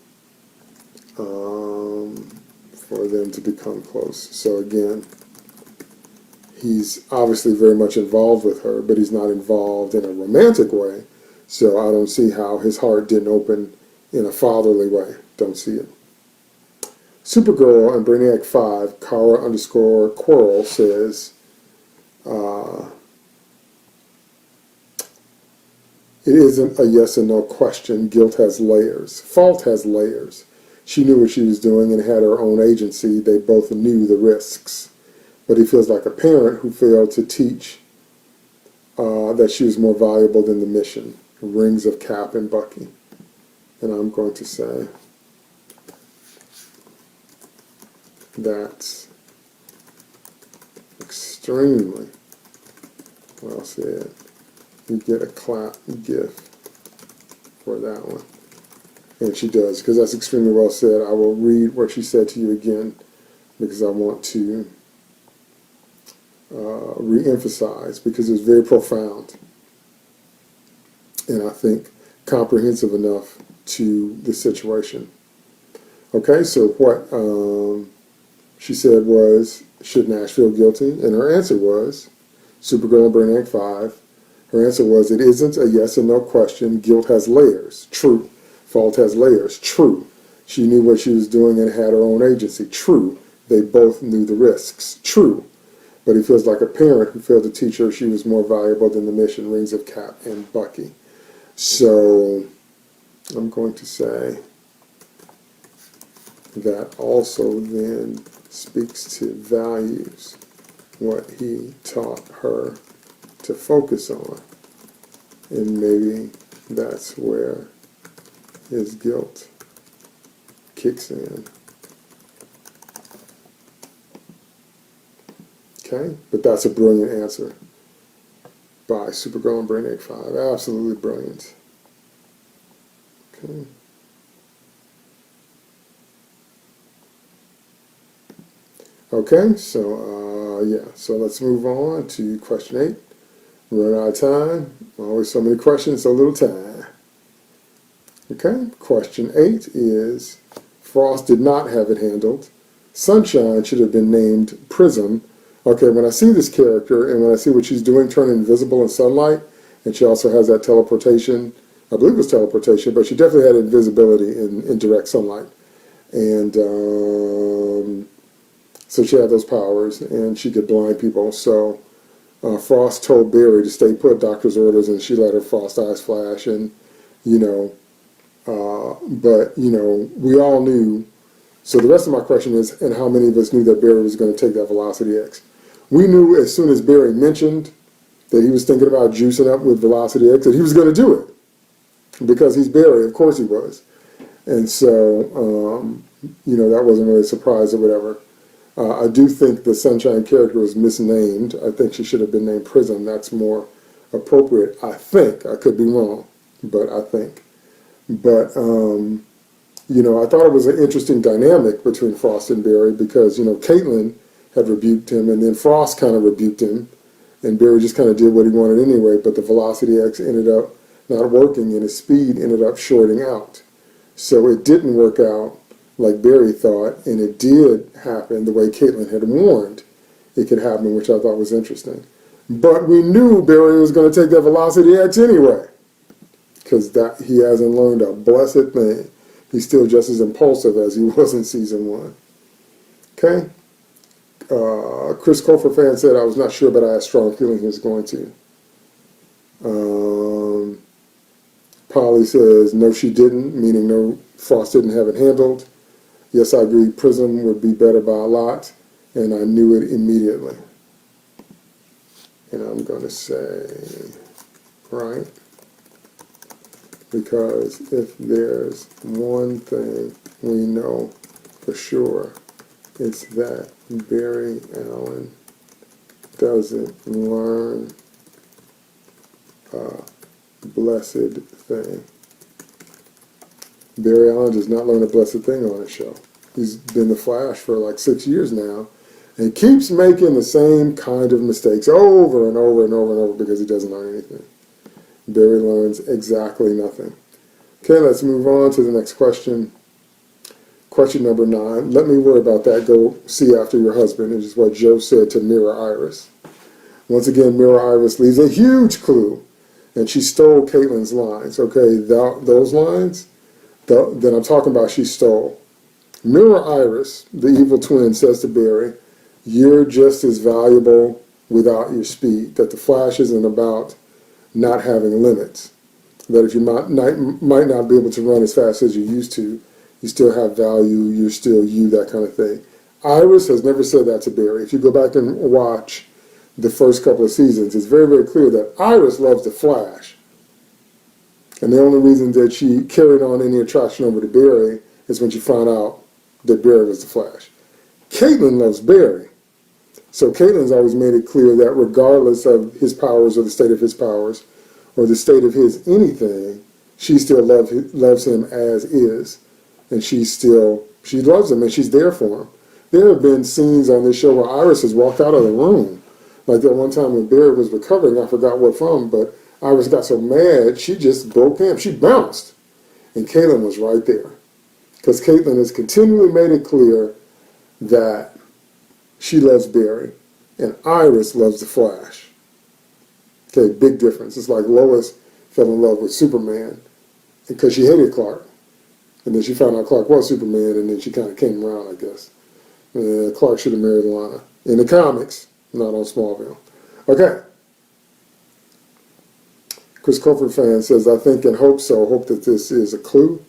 for them to become close. So again, he's obviously very much involved with her, but he's not involved in a romantic way. So I don't see how his heart didn't open in a fatherly way. Don't see it. Supergirl and Brainiac 5, Kara_Quirrell says, it isn't a yes or no question. Guilt has layers. Fault has layers. She knew what she was doing and had her own agency. They both knew the risks. But he feels like a parent who failed to teach that she was more valuable than the mission. Rings of Cap and Bucky. And I'm going to say that's extremely well said. You get a clap gift for that one. And she does, because that's extremely well said. I will read what she said to you again, because I want to re-emphasize, because it was very profound. And I think comprehensive enough to the situation. Okay, so what she said was, should Nash feel guilty? And her answer was, Supergirl and Brainiac 5, her answer was, it isn't a yes or no question. Guilt has layers. True. Fault has layers. True. She knew what she was doing and had her own agency. True. They both knew the risks. True. but he feels like a parent who failed to teach her she was more valuable than the mission, rings of Cap and Bucky. So I'm going to say that also then speaks to values, what he taught her to focus on. And maybe that's where his guilt kicks in. Okay, but that's a brilliant answer by Supergirl and Brainiac 5. Absolutely brilliant. Okay. Okay, so yeah, so let's move on to question 8. We're running out of time. Always so many questions, so little time. Okay, question 8 is, Frost did not have it handled. Sunshine should have been named Prism. Okay, when I see this character and when I see what she's doing, turning invisible in sunlight, and she also has that teleportation, I believe it was teleportation, but she definitely had invisibility in direct sunlight. And so she had those powers, and she could blind people. So Frost told Barry to stay put, doctor's orders, and she let her Frost eyes flash. And, you know, but, you know, we all knew. So the rest of my question is, and how many of us knew that Barry was going to take that Velocity X? We knew as soon as Barry mentioned that he was thinking about juicing up with Velocity X that he was going to do it. Because he's Barry, of course he was. And so, you know, that wasn't really a surprise or whatever. I do think the Sunshine character was misnamed. I think she should have been named Prism. That's more appropriate, I think. I could be wrong, but I think. But, you know, I thought it was an interesting dynamic between Frost and Barry because, you know, Caitlin had rebuked him, and then Frost kind of rebuked him, and Barry just kind of did what he wanted anyway, but the Velocity X ended up not working, and his speed ended up shorting out. So it didn't work out like Barry thought, and it did happen the way Caitlin had warned it could happen, which I thought was interesting. But we knew Barry was going to take that Velocity X anyway, because that he hasn't learned a blessed thing. He's still just as impulsive as he was in season 1. Okay? Chris Colfer fan said, I was not sure, but I had a strong feeling he was going to. Polly says, no, she didn't, meaning no, Frost didn't have it handled. Yes, I agree, Prism would be better by a lot, and I knew it immediately. And I'm going to say, right? Because if there's one thing we know for sure, it's that Barry Allen doesn't learn a blessed thing. Barry Allen does not learn a blessed thing on his show. He's been the Flash for like 6 years now, and keeps making the same kind of mistakes over and over and over and over because he doesn't learn anything. Barry learns exactly nothing. Okay, let's move on to the next question. Question number 9. Let me worry about that. Go see after your husband, which is what Joe said to Mirror Iris. Once again, Mirror Iris leaves a huge clue, and she stole Caitlin's lines. Okay, those lines that I'm talking about, she stole. Mirror Iris, the evil twin, says to Barry, you're just as valuable without your speed, that the Flash isn't about not having limits, that if you might not be able to run as fast as you used to, you still have value, you're still you, that kind of thing. Iris has never said that to Barry. If you go back and watch the first couple of seasons, it's very, very clear that Iris loves the Flash. And the only reason that she carried on any attraction over to Barry is when she found out that Barry was the Flash. Caitlin loves Barry. So Caitlin's always made it clear that regardless of his powers or the state of his powers or the state of his anything, she still loves him as is. And she loves him and she's there for him. There have been scenes on this show where Iris has walked out of the room. Like that one time when Barry was recovering, I forgot what from, but Iris got so mad, she just broke him. She bounced. And Caitlin was right there. Because Caitlin has continually made it clear that she loves Barry, and Iris loves the Flash. Okay, big difference. It's like Lois fell in love with Superman because she hated Clark. And then she found out Clark was Superman, and then she kind of came around, I guess. Clark should have married Lana. In the comics, not on Smallville. Okay. Chris Colford fan says, I think and hope so. Hope that this is a clue.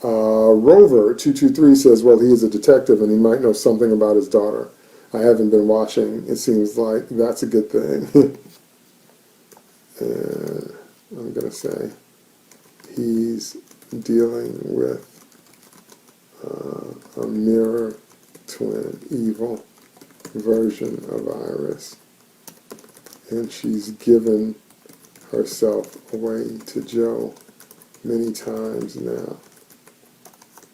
Rover223 says, well, he is a detective and he might know something about his daughter. I haven't been watching. It seems like that's a good thing. And I'm going to say he's dealing with a mirror twin, evil version of Iris. And she's given herself away to Joe many times now.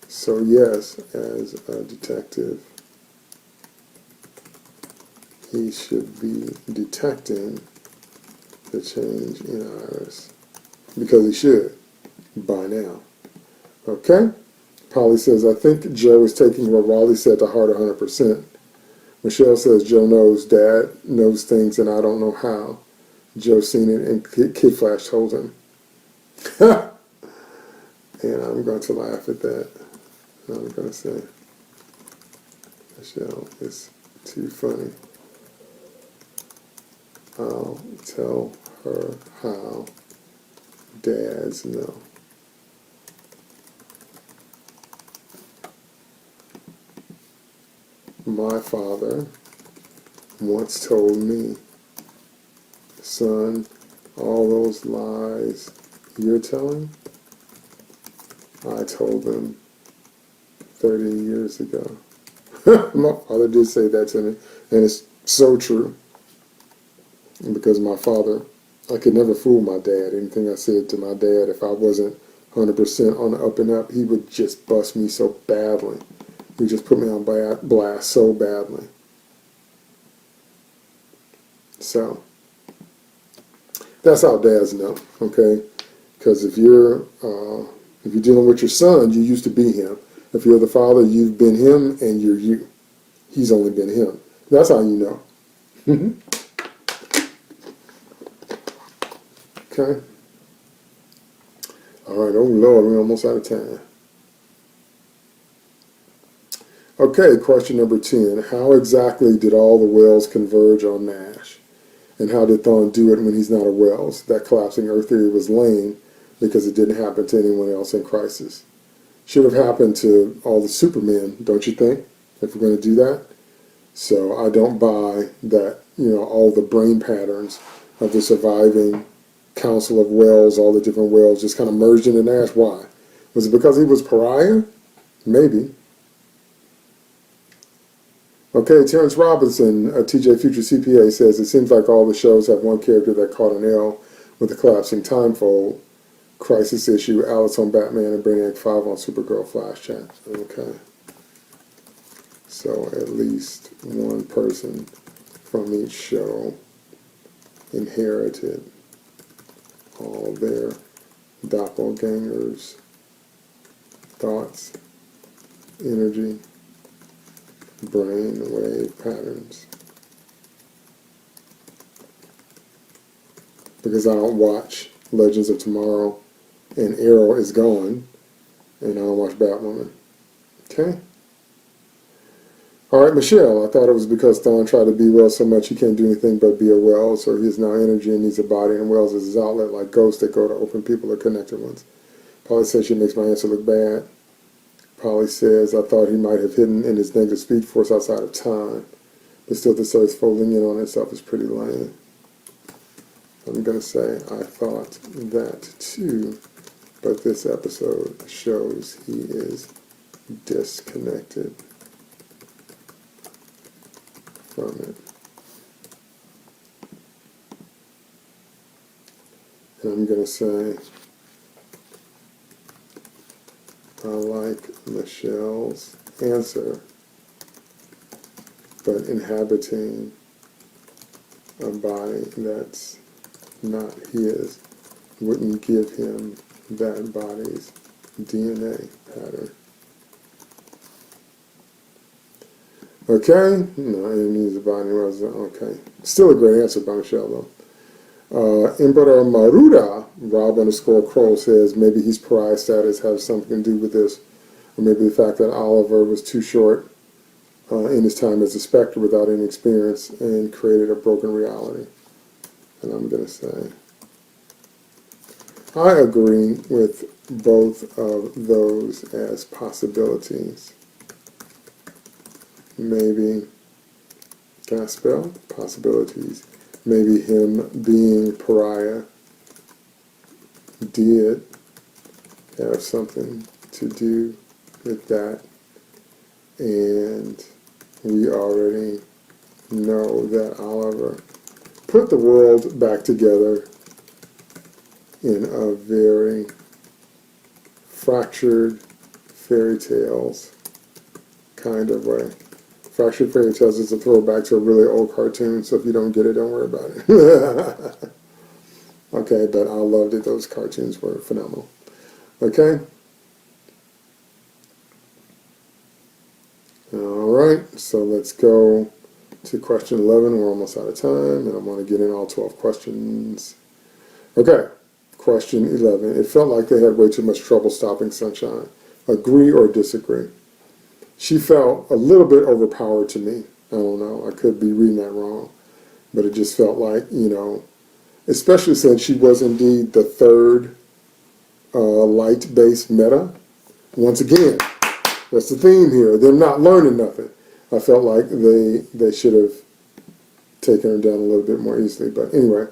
So yes, as a detective, he should be detecting the change in Iris. Because he should, by now. Okay? Polly says, I think Joe is taking what Raleigh said to heart 100%. Michelle says, Joe knows Dad knows things and I don't know how. Joe's seen it and Kid Flash told him. And I'm going to laugh at that. I'm going to say, Michelle is too funny. I'll tell her how dads know. My father once told me, son, all those lies you're telling, I told them 30 years ago. My father did say that to me, and it's so true. Because my father, I could never fool my dad. Anything I said to my dad, if I wasn't 100% on the up and up, he would just bust me so badly. He would just put me on blast so badly. So, that's how dads know, okay? Because if you're dealing with your son, you used to be him. If you're the father, you've been him and you're you. He's only been him. That's how you know. Okay. All right. Oh, Lord, we're almost out of time. Okay, question number 10. How exactly did all the Wells converge on Nash? And how did Thawne do it when he's not a Wells? That collapsing Earth theory was lame because it didn't happen to anyone else in Crisis. Should have happened to all the Supermen, don't you think, if we're going to do that? So I don't buy that, all the brain patterns of the surviving Council of Wells, all the different Wells, just kind of merged into Nash. Why? Was it because he was pariah? Maybe. Okay, Terrence Robinson, TJ Future CPA, says, it seems like all the shows have one character that caught an L with the collapsing timefold. Crisis issue, Alice on Batman, and Brainiac 5 on Supergirl FlashChat. Okay. So at least one person from each show inherited all their doppelgangers' thoughts, energy, brain wave patterns. Because I don't watch Legends of Tomorrow and Arrow is gone, and I don't watch Batwoman. Okay? Alright, Michelle, I thought it was because Thawne tried to be Wells so much he can't do anything but be a Wells, so he has now energy and needs a body, and Wells is his outlet like ghosts that go to open people or connected ones. Polly says she makes my answer look bad. Polly says, I thought he might have hidden in his negative speed force outside of time, but still to say it's folding in on itself is pretty lame. I'm going to say I thought that too, but this episode shows he is disconnected from it. And I'm going to say I like Michelle's answer, but inhabiting a body that's not his wouldn't give him that body's DNA pattern. Okay? No, he needs a body. Okay. Still a great answer by Michelle, though. Emperor Maruda, Rob_Crow says maybe his pariah status has something to do with this. Or maybe the fact that Oliver was too short in his time as a Spectre without any experience and created a broken reality. And I'm going to say, I agree with both of those as possibilities. Maybe, can I spell? Possibilities. Maybe him being pariah did have something to do with that. And we already know that Oliver put the world back together in a very fractured fairy tales kind of way. Fractured Fairy Tales is a throwback to a really old cartoon, so if you don't get it, don't worry about it. Okay, but I loved it. Those cartoons were phenomenal. Okay? All right, so let's go to question 11. We're almost out of time, and I want to get in all 12 questions. Okay, question 11. It felt like they had way too much trouble stopping Sunshine. Agree or disagree? She felt a little bit overpowered to me. I don't know. I could be reading that wrong. But it just felt like, you know, especially since she was indeed the third light-based meta. Once again, that's the theme here. They're not learning nothing. I felt like they should have taken her down a little bit more easily. But anyway,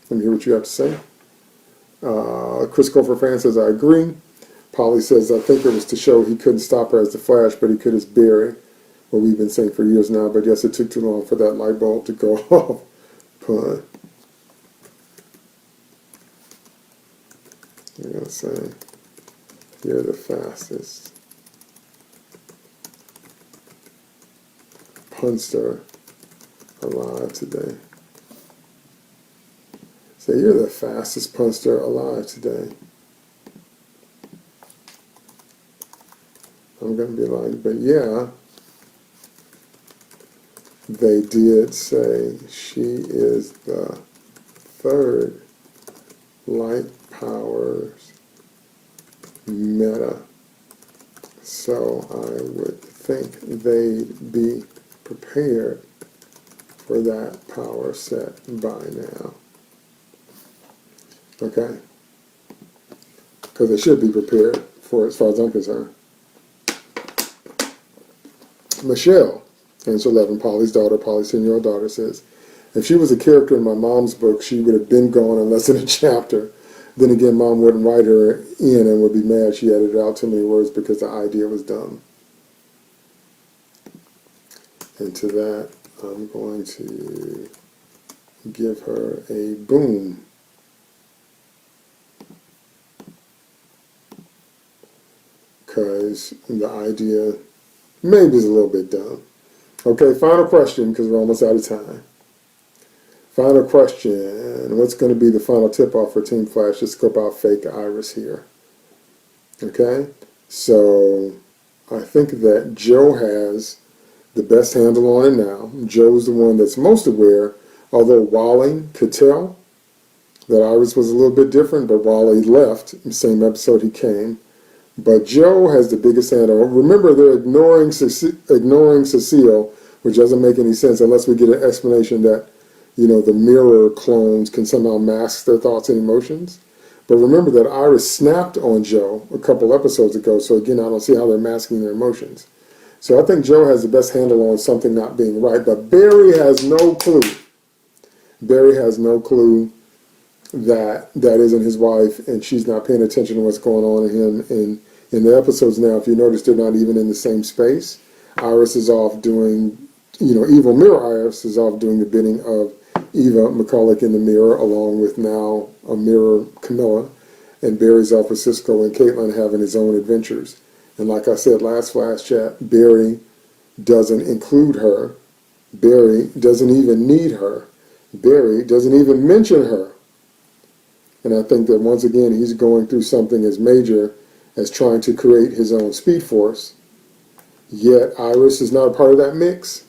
let me hear what you have to say. Chris Gopher fan says, I agree. Polly says, I think it was to show he couldn't stop her as the Flash, but he could as Barry. What we've been saying for years now, but yes, it took too long for that light bulb to go off. Pun. I'm going to say, you're the fastest punster alive today. Say, you're the fastest punster alive today. I'm going to be like, but yeah, they did say she is the third light powers meta. So I would think they'd be prepared for that power set by now. Okay? Because they should be prepared for it as far as I'm concerned. Michelle, answer 11, Polly's daughter, Polly's 10-year-old daughter, says, if she was a character in my mom's book, she would have been gone in less than a chapter. Then again, Mom wouldn't write her in and would be mad she edited out too many words because the idea was dumb. And to that, I'm going to give her a boom. Because the idea maybe is a little bit dumb. Okay, final question, because we're almost out of time. Final question. What's going to be the final tip-off for Team Flash to scope out fake Iris here? Okay, so I think that Joe has the best handle on it now. Joe's the one that's most aware, although Wally could tell that Iris was a little bit different, but Wally left the same episode he came. But Joe has the biggest handle. Remember, they're ignoring Cecile, which doesn't make any sense unless we get an explanation that, you know, the mirror clones can somehow mask their thoughts and emotions. But remember that Iris snapped on Joe a couple episodes ago, so again, I don't see how they're masking their emotions. So I think Joe has the best handle on something not being right, but Barry has no clue. Barry has no clue that that isn't his wife, and she's not paying attention to what's going on in him. In the episodes now, if you notice, they're not even in the same space. Iris is off doing, you know, evil mirror Iris is off doing the bidding of Eva McCulloch in the mirror, along with now a mirror Camilla, and Barry's off with Cisco and Caitlin having his own adventures. And like I said last Flash Chat, Barry doesn't include her. Barry doesn't even need her. Barry doesn't even mention her. And I think that once again, he's going through something as major as trying to create his own Speed Force. Yet Iris is not a part of that mix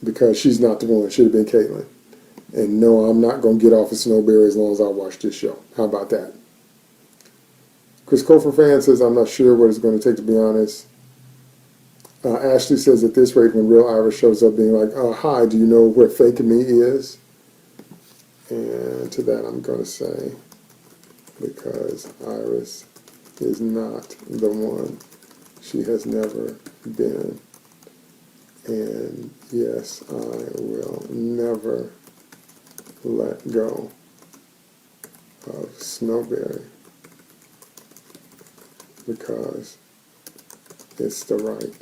because she's not the one. It should have been Caitlin. And no, I'm not going to get off of Snowberry as long as I watch this show. How about that? Chris Kofer fan says, I'm not sure what it's going to take, to be honest. Ashley says, at this rate, when real Iris shows up being like, hi, do you know where fake me is? And to that I'm going to say, because Iris is not the one. She has never been. And yes, I will never let go of Snowberry because it's the right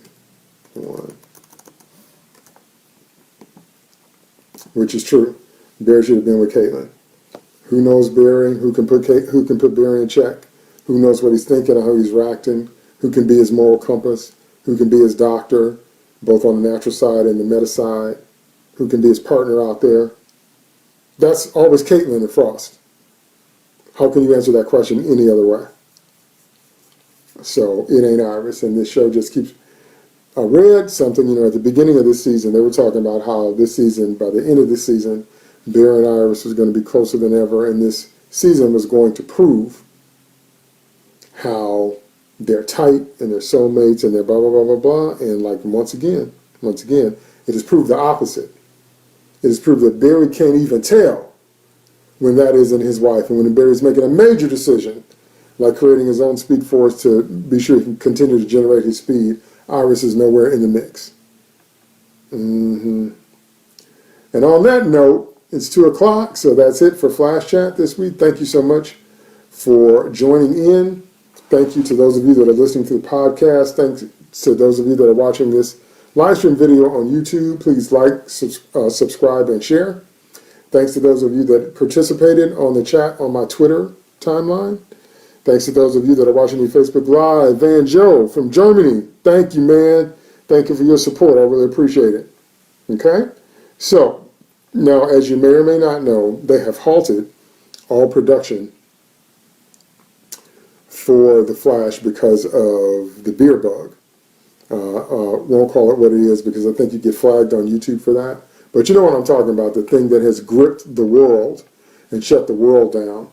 one. Which is true. Barry should have been with Caitlin. Who knows Barry? Who can put Barry in check? Who knows what he's thinking or how he's reacting? Who can be his moral compass? Who can be his doctor, both on the natural side and the meta side? Who can be his partner out there? That's always Caitlin and Frost. How can you answer that question any other way? So it ain't Iris, and this show just keeps. I read something, at the beginning of this season, they were talking about how this season, by the end of this season, Bear and Iris was going to be closer than ever, and this season was going to prove how they're tight and they're soulmates and they're blah, blah, blah, blah, blah. And like once again, it has proved the opposite. It has proved that Barry can't even tell when that isn't his wife. And when Barry's making a major decision, like creating his own speed force to be sure he can continue to generate his speed, Iris is nowhere in the mix. And on that note, it's 2 o'clock, so that's it for Flash Chat this week. Thank you so much for joining in. Thank you to those of you that are listening to the podcast. Thanks to those of you that are watching this live stream video on YouTube. Please like, subscribe, and share. Thanks to those of you that participated on the chat on my Twitter timeline. Thanks to those of you that are watching me Facebook Live. Van Joe from Germany. Thank you, man. Thank you for your support. I really appreciate it. Okay? So, now, as you may or may not know, they have halted all production for The Flash because of the beer bug. Won't call it what it is because I think you get flagged on YouTube for that. But you know what I'm talking about, the thing that has gripped the world and shut the world down.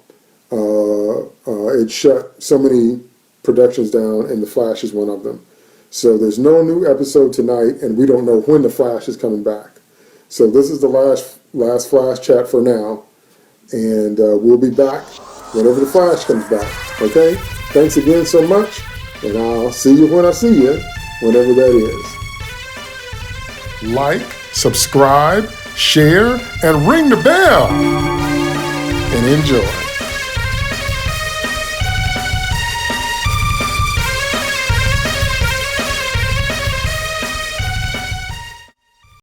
It shut so many productions down, and The Flash is one of them. So there's no new episode tonight, and we don't know when The Flash is coming back. So this is the last Flash Chat for now, and we'll be back whenever The Flash comes back. Okay? Thanks again so much, and I'll see you when I see you, whenever that is. Like, subscribe, share, and ring the bell, and enjoy.